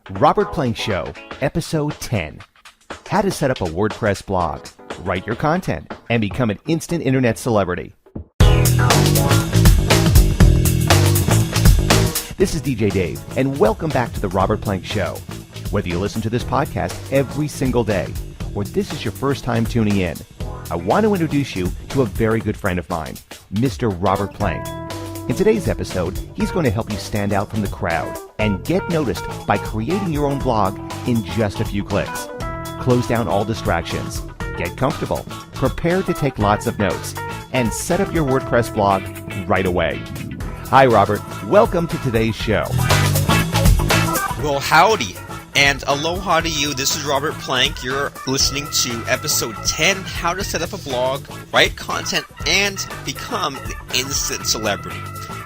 Robert Plank Show, Episode 10. How to set up a WordPress blog, write your content, and become an instant internet celebrity. This is DJ Dave, and welcome back to the Robert Plank Show. Whether you listen to this podcast every single day, or this is your first time tuning in, I want to introduce you to a very good friend of mine, Mr. Robert Plank. In today's episode, he's going to help you stand out from the crowd and get noticed by creating your own blog in just a few clicks. Close down all distractions, get comfortable, prepare to take lots of notes, and set up your WordPress blog right away. Hi, Robert. Welcome to today's show. Well, howdy, and aloha to you. This is Robert Plank. You're listening to episode 10, How to Set Up a Blog, Write Content, and Become an Instant Celebrity.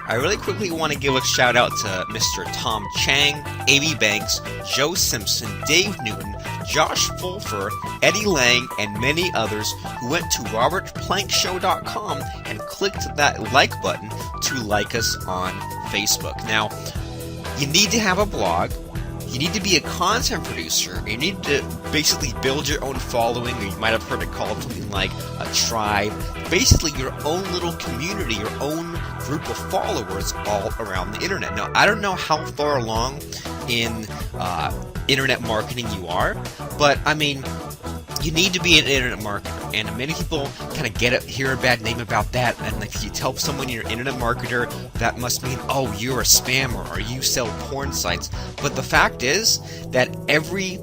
I really quickly want to give a shout out to Mr. Tom Chang, A.B. Banks, Joe Simpson, Dave Newton, Josh Fulfer, Eddie Lang, and many others who went to robertplankshow.com and clicked that like button to like us on Facebook. Now, you need to have a blog. You need to be a content producer. You need to basically build your own following, or you might have heard it called something like a tribe. Basically, your own little community, your own group of followers all around the internet. Now, I don't know how far along in internet marketing you are, but I mean, you need to be an internet marketer, and many people kind of hear a bad name about that, and if you tell someone you're an internet marketer, that must mean, oh, you're a spammer, or you sell porn sites. But the fact is that every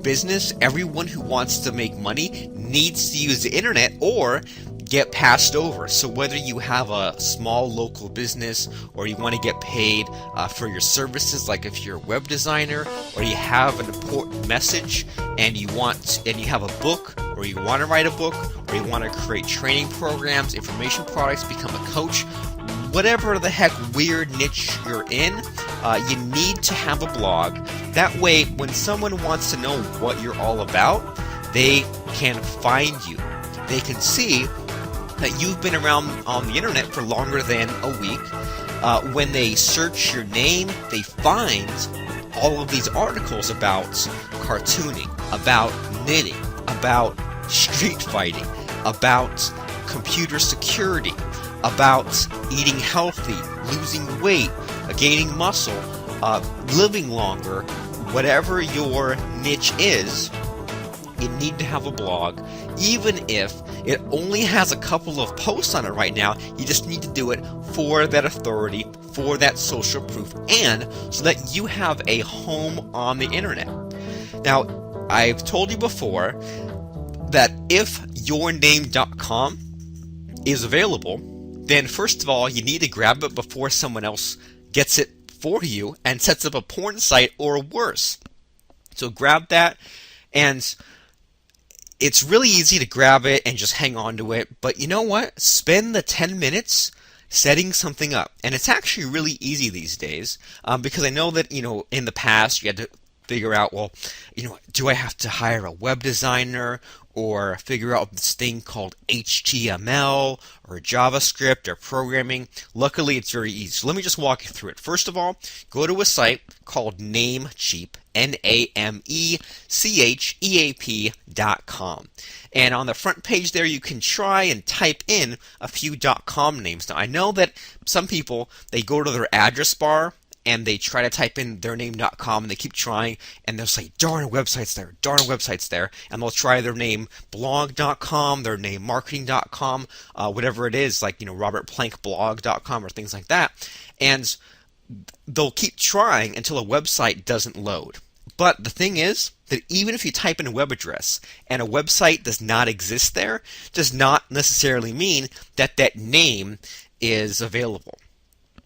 business, everyone who wants to make money needs to use the internet or get passed over. So whether you have a small local business or you want to get paid for your services, like if you're a web designer, or you have an important message and you have a book, or you want to write a book, or you want to create training programs, information products, become a coach, whatever the heck weird niche you're in, you need to have a blog. That way, when someone wants to know what you're all about, they can find you. They can see that you've been around on the internet for longer than a week. When they search your name, they find all of these articles about cartooning, about knitting, about street fighting, about computer security, about eating healthy, losing weight, gaining muscle, living longer. Whatever your niche is, you need to have a blog. Even if it only has a couple of posts on it right now, you just need to do it for that authority, for that social proof, and so that you have a home on the internet. Now, I've told you before that if yourname.com is available, then first of all, you need to grab it before someone else gets it for you and sets up a porn site or worse. So grab that, and it's really easy to grab it and just hang on to it, but you know what? Spend the 10 minutes setting something up. And it's actually really easy these days, because I know that, in the past you had to figure out, well, do I have to hire a web designer, or figure out this thing called HTML or JavaScript or programming? Luckily, it's very easy. So let me just walk you through it. First of all, go to a site called Namecheap, NAMECHEAP.com. And on the front page there, you can try and type in a few .com names. Now, I know that some people, they go to their address bar and they try to type in their name.com, and they keep trying, and they'll say, darn website's there, and they'll try their name blog.com, their name marketing.com, whatever it is, like, robertplankblog.com or things like that, and they'll keep trying until a website doesn't load. But the thing is that even if you type in a web address and a website does not exist there, does not necessarily mean that that name is available.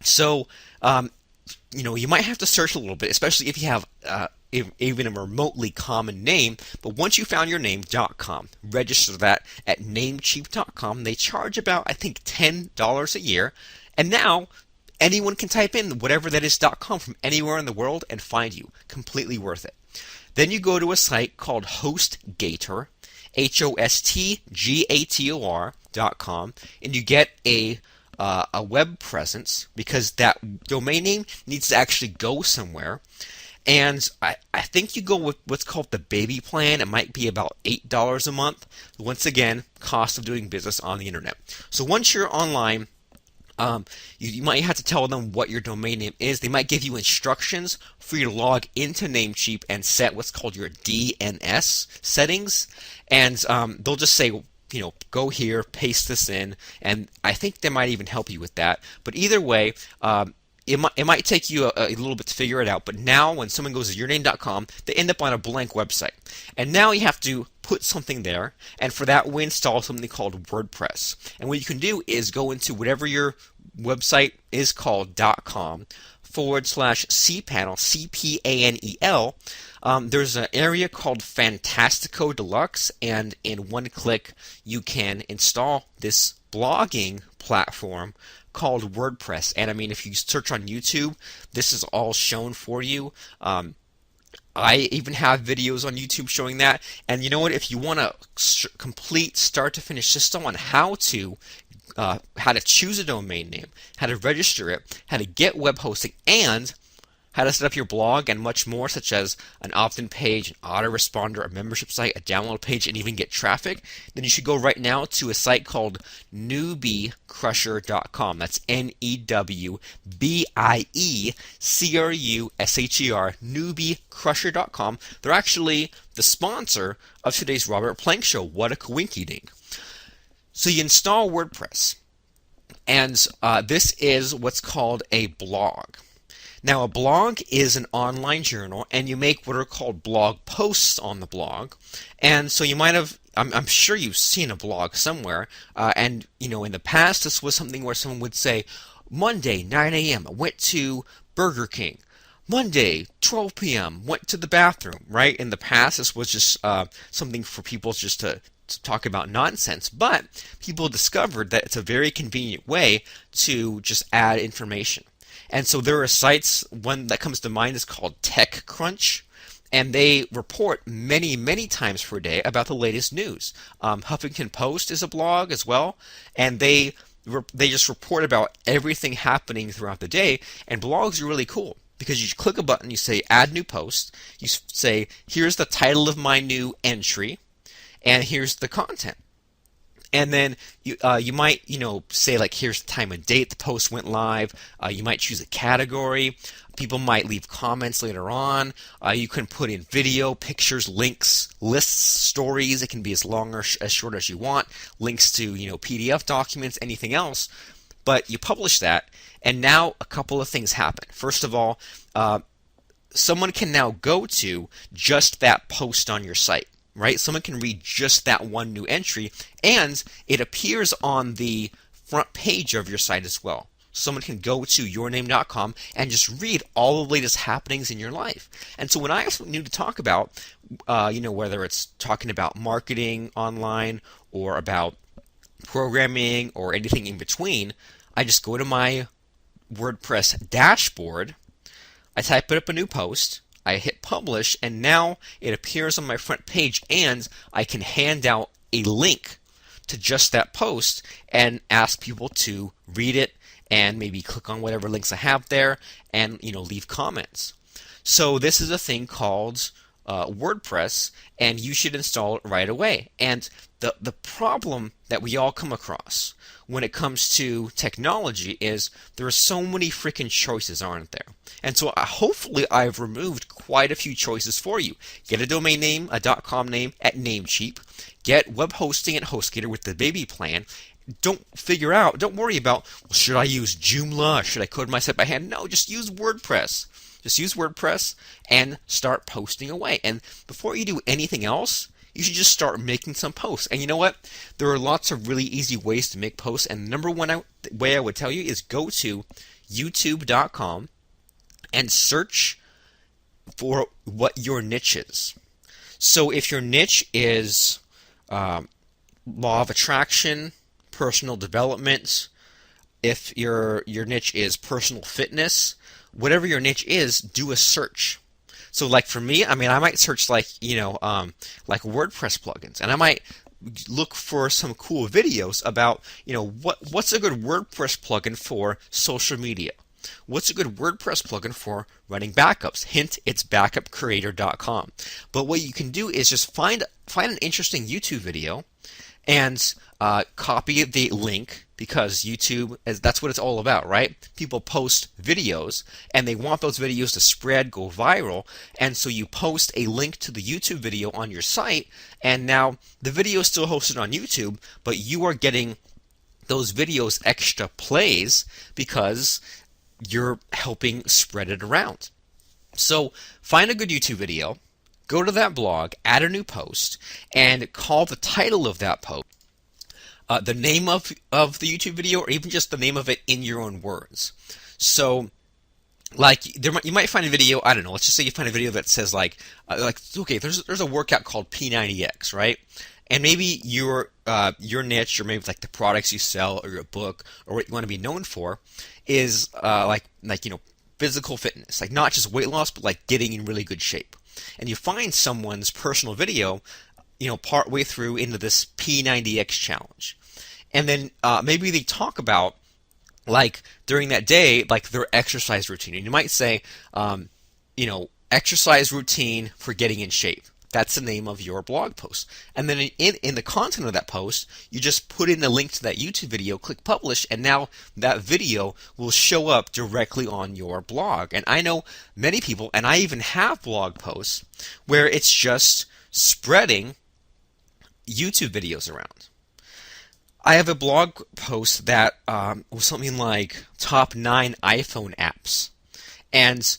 So, you might have to search a little bit, especially if you have even a remotely common name. But once you found your name.com, register that at Namecheap.com. They charge about, I think, $10 a year. And now anyone can type in whatever that is .com from anywhere in the world and find you. Completely worth it. Then you go to a site called HostGator, HostGator.com, and you get a web presence, because that domain name needs to actually go somewhere. And I think you go with what's called the baby plan. It might be about $8 a month. Once again, cost of doing business on the internet. So once you're online, you might have to tell them what your domain name is. They might give you instructions for you to log into Namecheap and set what's called your DNS settings. And they'll just say, go here, paste this in, and I think they might even help you with that. But either way, it might take you a little bit to figure it out, but now when someone goes to yourname.com, they end up on a blank website. And now you have to put something there, and for that we install something called WordPress. And what you can do is go into whatever your website is called .com /cpanel, CPANEL. There's an area called Fantastico Deluxe, and in one click you can install this blogging platform called WordPress. And I mean, if you search on YouTube, this is all shown for you. I even have videos on YouTube showing that. And you know what? If you want a complete start to finish system on how to choose a domain name, how to register it, how to get web hosting, and how to set up your blog and much more, such as an opt-in page, an autoresponder, a membership site, a download page, and even get traffic, then you should go right now to a site called newbiecrusher.com. That's NEWBIECRUSHER, newbiecrusher.com. They're actually the sponsor of today's Robert Plank Show. What a coinky dink. So you install WordPress, and this is what's called a blog. Now, a blog is an online journal, and you make what are called blog posts on the blog. And so you might have, I'm sure you've seen a blog somewhere, and in the past this was something where someone would say, Monday, 9 a.m., I went to Burger King. Monday, 12 p.m., went to the bathroom, right? In the past, this was just something for people just to talk about nonsense, but people discovered that it's a very convenient way to just add information. And so there are sites, one that comes to mind is called TechCrunch, and they report many, many times per day about the latest news. Huffington Post is a blog as well, and they just report about everything happening throughout the day, and blogs are really cool because you click a button, you say add new post, you say here's the title of my new entry, and here's the content. And then you might say like here's the time and date the post went live. You might choose a category. People might leave comments later on. You can put in video, pictures, links, lists, stories. It can be as long or as short as you want. Links to PDF documents, anything else. But you publish that, and now a couple of things happen. First of all, someone can now go to just that post on your site. Right? Someone can read just that one new entry, and it appears on the front page of your site as well. Someone can go to yourname.com and just read all the latest happenings in your life. And so when I have something new to talk about, whether it's talking about marketing online or about programming or anything in between, I just go to my WordPress dashboard, I type up a new post, I hit publish, and now it appears on my front page, and I can hand out a link to just that post and ask people to read it and maybe click on whatever links I have there and leave comments. So this is a thing called WordPress, and you should install it right away. And the problem that we all come across when it comes to technology is there are so many freaking choices, aren't there? And so hopefully I've removed quite a few choices for you. Get a domain name, a .com name at Namecheap. Get web hosting at HostGator with the baby plan. Don't worry about, well, should I use Joomla? Should I code my site by hand? No, just use WordPress. Just use WordPress and start posting away. And before you do anything else, you should just start making some posts. And you know what? There are lots of really easy ways to make posts. And the number one way I would tell you is go to youtube.com and search for what your niche is. So if your niche is law of attraction, personal development, if your niche is personal fitness, whatever your niche is, do a search. So like for me, I might search like WordPress plugins, and I might look for some cool videos about, what's a good WordPress plugin for social media. what's a good WordPress plugin for running backups? Hint, it's backupcreator.com. But what you can do is just find an interesting YouTube video and copy the link, because YouTube, that's what it's all about, right? People post videos and they want those videos to spread, go viral, and so you post a link to the YouTube video on your site, and now the video is still hosted on YouTube, but you are getting those videos extra plays because you're helping spread it around. So find a good YouTube video, go to that blog, add a new post, and call the title of that post the name of the YouTube video, or even just the name of it in your own words. So, like, you might find a video, I don't know, let's just say you find a video that says okay, there's a workout called P90X, right? And maybe your niche, or maybe like the products you sell, or your book, or what you want to be known for, is physical fitness, like not just weight loss, but like getting in really good shape. And you find someone's personal video, partway through into this P90X challenge. And then maybe they talk about, like, during that day, like their exercise routine. And you might say, exercise routine for getting in shape. That's the name of your blog post. And then in the content of that post, you just put in a link to that YouTube video, click publish, and now that video will show up directly on your blog. And I know many people, and I even have blog posts, where it's just spreading YouTube videos around. I have a blog post that was something like top 9 iPhone apps. And,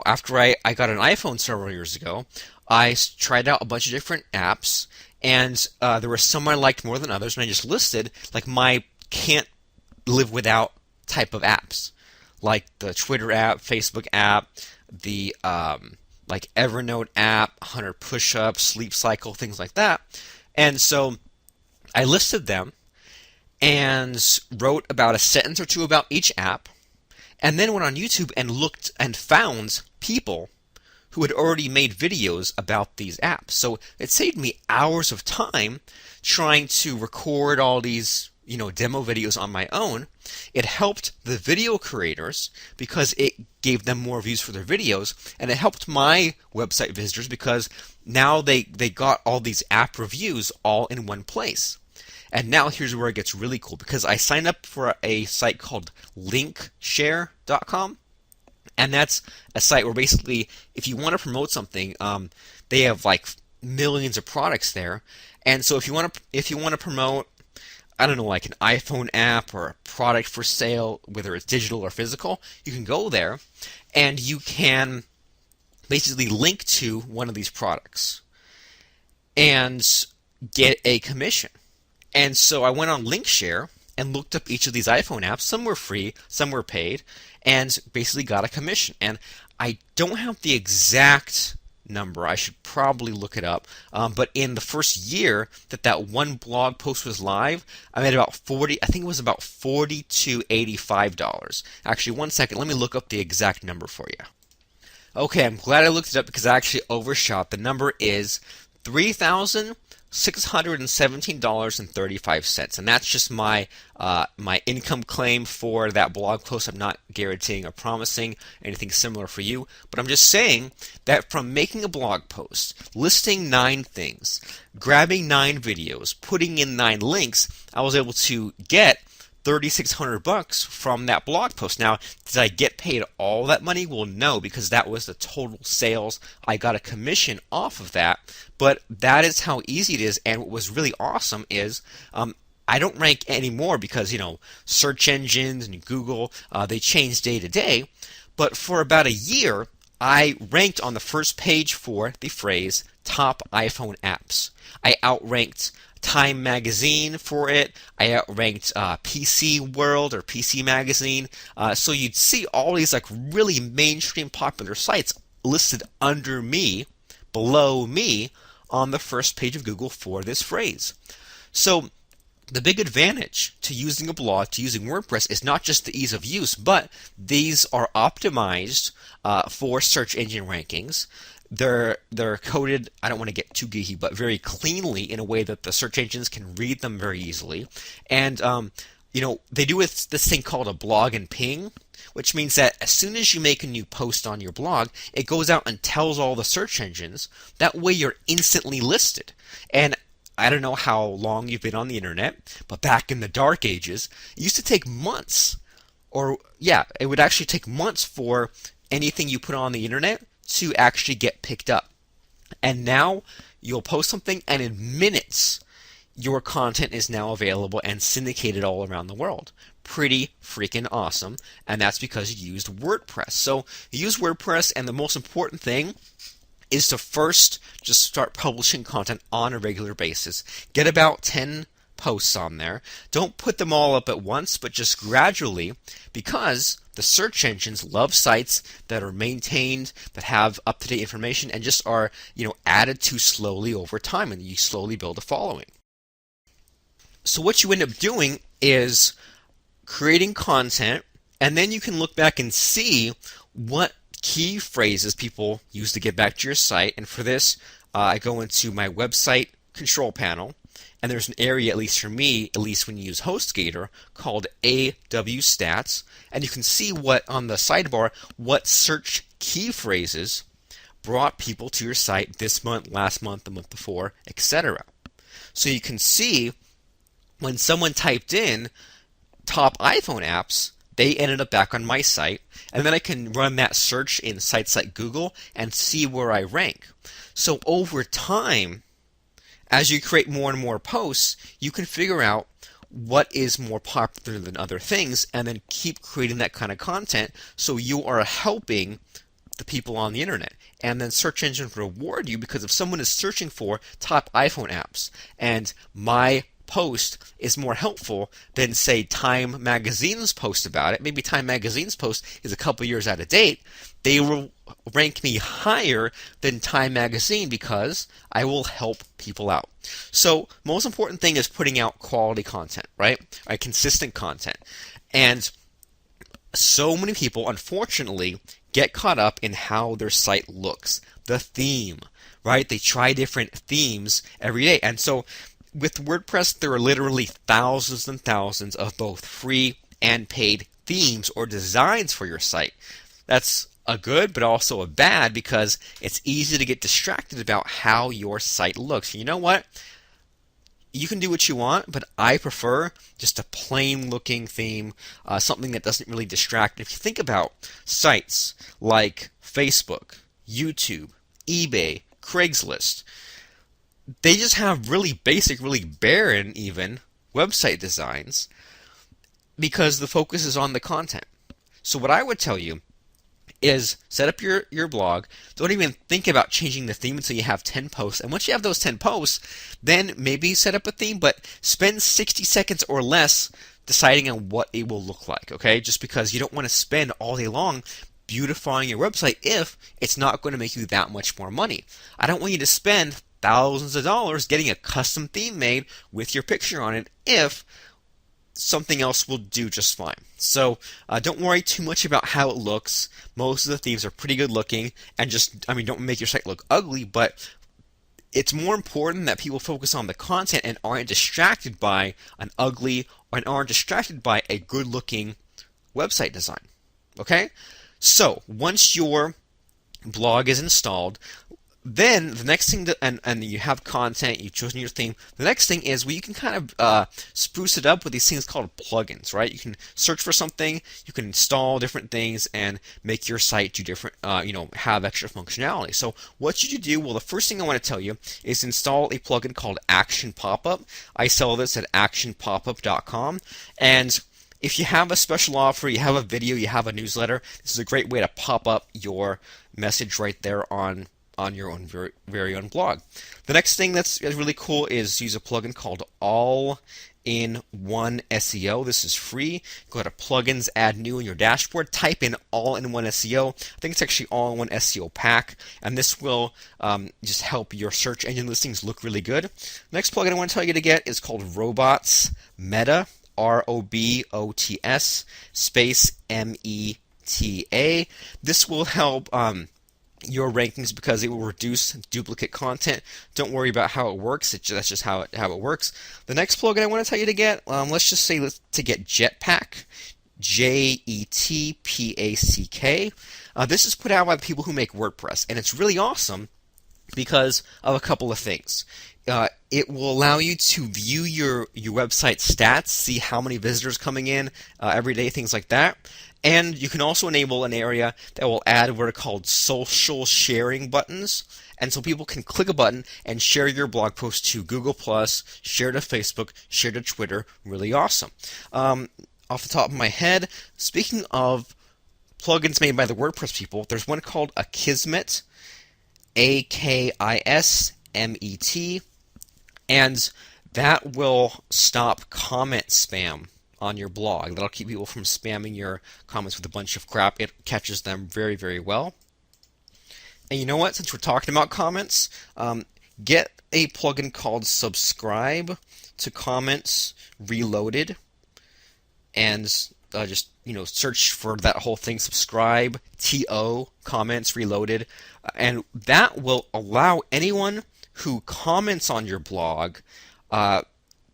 after I got an iPhone several years ago, I tried out a bunch of different apps, and there were some I liked more than others, and I just listed like my can't live without type of apps, like the Twitter app, Facebook app, the like Evernote app, 100 push-ups, sleep cycle, things like that. And so I listed them and wrote about a sentence or two about each app, and then went on YouTube and looked and found people who had already made videos about these apps. So it saved me hours of time trying to record all these, demo videos on my own. It helped the video creators because it gave them more views for their videos, and it helped my website visitors because now they got all these app reviews all in one place. And now here's where it gets really cool, because I signed up for a site called linkshare.com. And that's a site where basically, if you want to promote something, they have like millions of products there. And so if you want to promote, I don't know, like an iPhone app or a product for sale, whether it's digital or physical, you can go there and you can basically link to one of these products and get a commission. And so I went on Linkshare and looked up each of these iPhone apps. Some were free, some were paid, and basically got a commission. And I don't have the exact number. I should probably look it up. But in the first year that one blog post was live, I made about $40 to $85. Actually, one second. Let me look up the exact number for you. Okay, I'm glad I looked it up because I actually overshot. The number is $3,617.35, and that's just my income claim for that blog post. I'm not guaranteeing or promising anything similar for you, but I'm just saying that from making a blog post, listing 9 things, grabbing 9 videos, putting in 9 links, I was able to get $3,600 from that blog post. Now, did I get paid all that money? Well, no, because that was the total sales. I got a commission off of that, but that is how easy it is. And what was really awesome is I don't rank anymore because, search engines and Google, they change day to day. But for about a year, I ranked on the first page for the phrase top iPhone apps. I outranked Time Magazine for it. I outranked PC World or PC Magazine. So you'd see all these like really mainstream popular sites listed under me, below me, on the first page of Google for this phrase. So the big advantage to using a blog, to using WordPress, is not just the ease of use, but these are optimized for search engine rankings. They're coded, I don't want to get too geeky, but very cleanly in a way that the search engines can read them very easily. And they do this thing called a blog and ping, which means that as soon as you make a new post on your blog, it goes out and tells all the search engines. That way you're instantly listed. And I don't know how long you've been on the internet, but back in the dark ages, it used to take months. It would actually take months for anything you put on the internet to actually get picked up. And now you'll post something, and in minutes, your content is now available and syndicated all around the world. Pretty freaking awesome. And that's because you used WordPress. So you use WordPress, and the most important thing is to first just start publishing content on a regular basis. Get about 10 posts on there. Don't put them all up at once, but just gradually, because the search engines love sites that are maintained, that have up-to-date information, and just are, added to slowly over time, and you slowly build a following. So what you end up doing is creating content, and then you can look back and see what key phrases people use to get back to your site. And for this, I go into my website control panel, and there's an area, at least for me, at least when you use HostGator, called AW Stats, and you can see what on the sidebar, what search key phrases brought people to your site this month, last month, the month before, etc. So you can see when someone typed in top iPhone apps, they ended up back on my site, and then I can run that search in sites like Google and see where I rank. So over time, as you create more and more posts, you can figure out what is more popular than other things, and then keep creating that kind of content so you are helping the people on the internet. And then search engines reward you, because if someone is searching for top iPhone apps and my post is more helpful than, say, Time Magazine's post about it, maybe Time Magazine's post is a couple years out of date, they will rank me higher than Time Magazine because I will help people out. So most important thing is putting out quality content, right? Consistent content. And so many people, unfortunately, get caught up in how their site looks, the theme, right? They try different themes every day. And so with WordPress, there are literally thousands and thousands of both free and paid themes or designs for your site. That's a good, but also a bad, because it's easy to get distracted about how your site looks. You know what? You can do what you want, but I prefer just a plain looking theme, something that doesn't really distract. If you think about sites like Facebook, YouTube, eBay, Craigslist, they just have really basic, really barren even website designs because the focus is on the content. So what I would tell you is set up your blog. Don't even think about changing the theme until you have 10 posts. And once you have those 10 posts, then maybe set up a theme, but spend 60 seconds or less deciding on what it will look like, okay? Just because you don't want to spend all day long beautifying your website if it's not going to make you that much more money. I don't want you to spend thousands of dollars getting a custom theme made with your picture on it if something else will do just fine. So don't worry too much about how it looks. Most of the themes are pretty good looking, and don't make your site look ugly, but it's more important that people focus on the content and aren't distracted by an ugly and aren't distracted by a good looking website design. Okay? So once your blog is installed, then the next thing, and you have content, you've chosen your theme, the next thing is you can kind of spruce it up with these things called plugins, right? You can search for something, you can install different things, and make your site do different, have extra functionality. So what should you do? Well, the first thing I want to tell you is install a plugin called Action Popup. I sell this at actionpopup.com, and if you have a special offer, you have a video, you have a newsletter, this is a great way to pop up your message right there on your own very own blog. The next thing that's really cool is use a plugin called All-in-One SEO. This is free. Go to Plugins, Add New in your dashboard. Type in All-in-One SEO. I think it's actually All-in-One SEO Pack, and this will just help your search engine listings look really good. Next plugin I want to tell you to get is called Robots Meta. ROBOTS space META. This will help your rankings because it will reduce duplicate content. Don't worry about how it works. That's just how it works. The next plugin I want to tell you to get, let's just say to get Jetpack, Jetpack. This is put out by the people who make WordPress, and it's really awesome because of a couple of things. It will allow you to view your website stats, see how many visitors coming in every day, things like that. And you can also enable an area that will add what are called social sharing buttons. And so people can click a button and share your blog post to Google+, share to Facebook, share to Twitter. Really awesome. Off the top of my head, speaking of plugins made by the WordPress people, there's one called Akismet, Akismet, and that will stop comment spam on your blog. That'll keep people from spamming your comments with a bunch of crap. It catches them very, very well. And you know what? Since we're talking about comments, get a plugin called Subscribe to Comments Reloaded, and just search for that whole thing. Subscribe to Comments Reloaded, and that will allow anyone who comments on your blog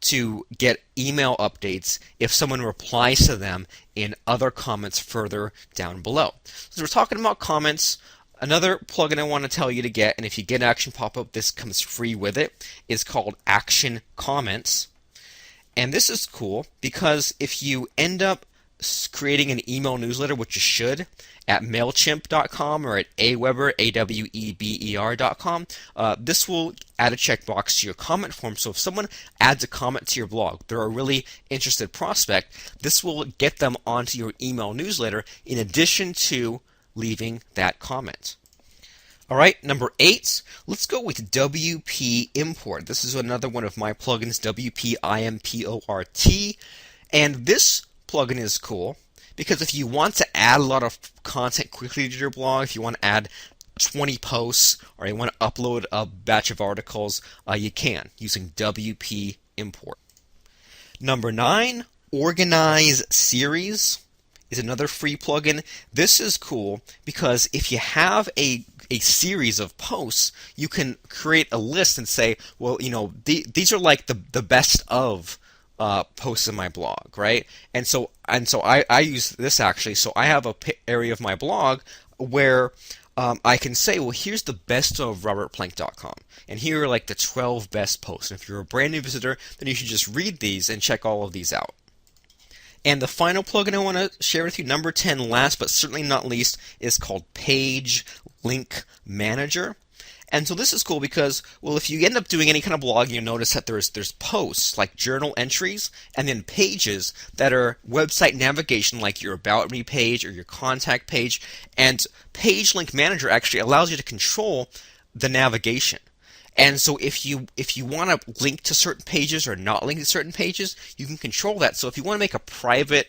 to get email updates if someone replies to them in other comments further down below. So we're talking about comments. Another plugin I want to tell you to get, and if you get an Action pop-up, this comes free with it, is called Action Comments. And this is cool because if you end up creating an email newsletter, which you should, at MailChimp.com or at Aweber.com, this will add a checkbox to your comment form. So if someone adds a comment to your blog, they're a really interested prospect, this will get them onto your email newsletter in addition to leaving that comment. All right, number 8, let's go with WP Import. This is another one of my plugins, WP Import. And this plugin is cool because if you want to add a lot of content quickly to your blog, if you want to add 20 posts or you want to upload a batch of articles, you can using WP Import. Number 9, Organize Series is another free plugin. This is cool because if you have a series of posts, you can create a list and say, well, these are like the best of posts in my blog, right? And so I use this actually. So I have a area of my blog where I can say, well, here's the best of robertplank.com, and here are like the 12 best posts. And if you're a brand new visitor, then you should just read these and check all of these out. And the final plugin I want to share with you, number 10, last but certainly not least, is called Page Link Manager. And so this is cool because, well, if you end up doing any kind of blog, you'll notice that there's posts like journal entries and then pages that are website navigation like your About Me page or your contact page. And Page Link Manager actually allows you to control the navigation. And so if you want to link to certain pages or not link to certain pages, you can control that. So if you want to make a private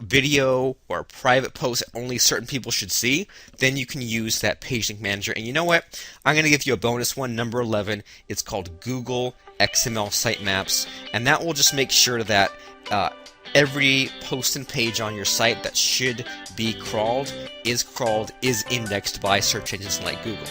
video or a private post that only certain people should see, then you can use that Page Link Manager. And you know what? I'm going to give you a bonus one, number 11. It's called Google XML Sitemaps, and that will just make sure that every post and page on your site that should be crawled, is indexed by search engines like Google.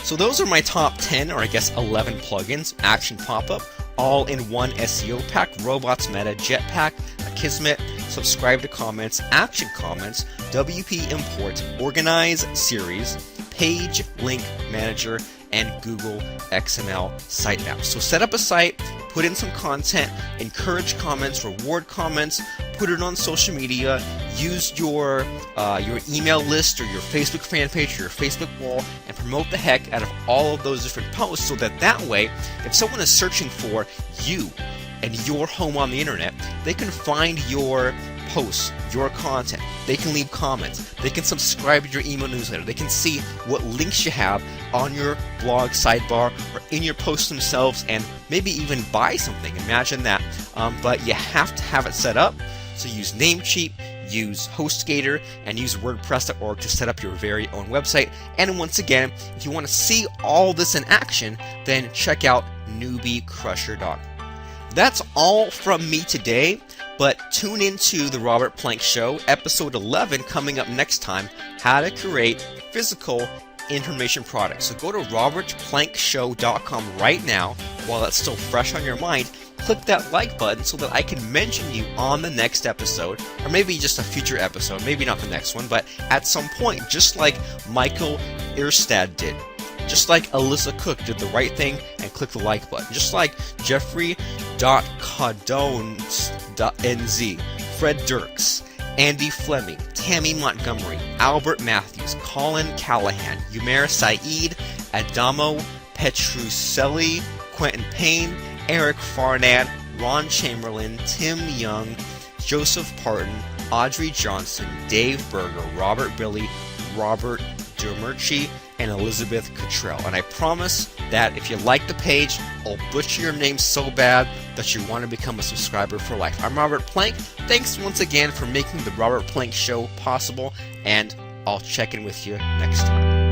So those are my top 10, or I guess 11 plugins, Action Pop-Up, all in one SEO pack: Robots Meta, Jetpack, Akismet, Subscribe to Comments, Action Comments, WP Import, Organize Series, Page Link Manager, and Google XML Sitemaps. So set up a site, put in some content, encourage comments, reward comments, put it on social media, use your email list or your Facebook fan page or your Facebook wall, and promote the heck out of all of those different posts so that way, if someone is searching for you and your home on the internet, they can find your posts, your content. They can leave comments. They can subscribe to your email newsletter. They can see what links you have on your blog sidebar or in your posts themselves, and maybe even buy something. Imagine that. But you have to have it set up. So use Namecheap, use HostGator, and use WordPress.org to set up your very own website. And once again, if you want to see all this in action, then check out newbiecrusher.com. That's all from me today. But tune into the Robert Plank Show, episode 11 coming up next time, how to create physical information products. So go to robertplankshow.com right now while it's still fresh on your mind. Click that like button so that I can mention you on the next episode, or maybe just a future episode, maybe not the next one, but at some point, just like Michael Irstad did. Just like Alyssa Cook did the right thing and click the like button. Just like Jeffrey.Cadones.nz, Fred Dirks, Andy Fleming, Tammy Montgomery, Albert Matthews, Colin Callahan, Umair Saeed, Adamo Petrucelli, Quentin Payne, Eric Farnad, Ron Chamberlain, Tim Young, Joseph Parton, Audrey Johnson, Dave Berger, Robert Billy, Robert Demerchi, and Elizabeth Cottrell. And I promise that if you like the page, I'll butcher your name so bad that you want to become a subscriber for life. I'm Robert Plank. Thanks once again for making the Robert Plank Show possible, and I'll check in with you next time.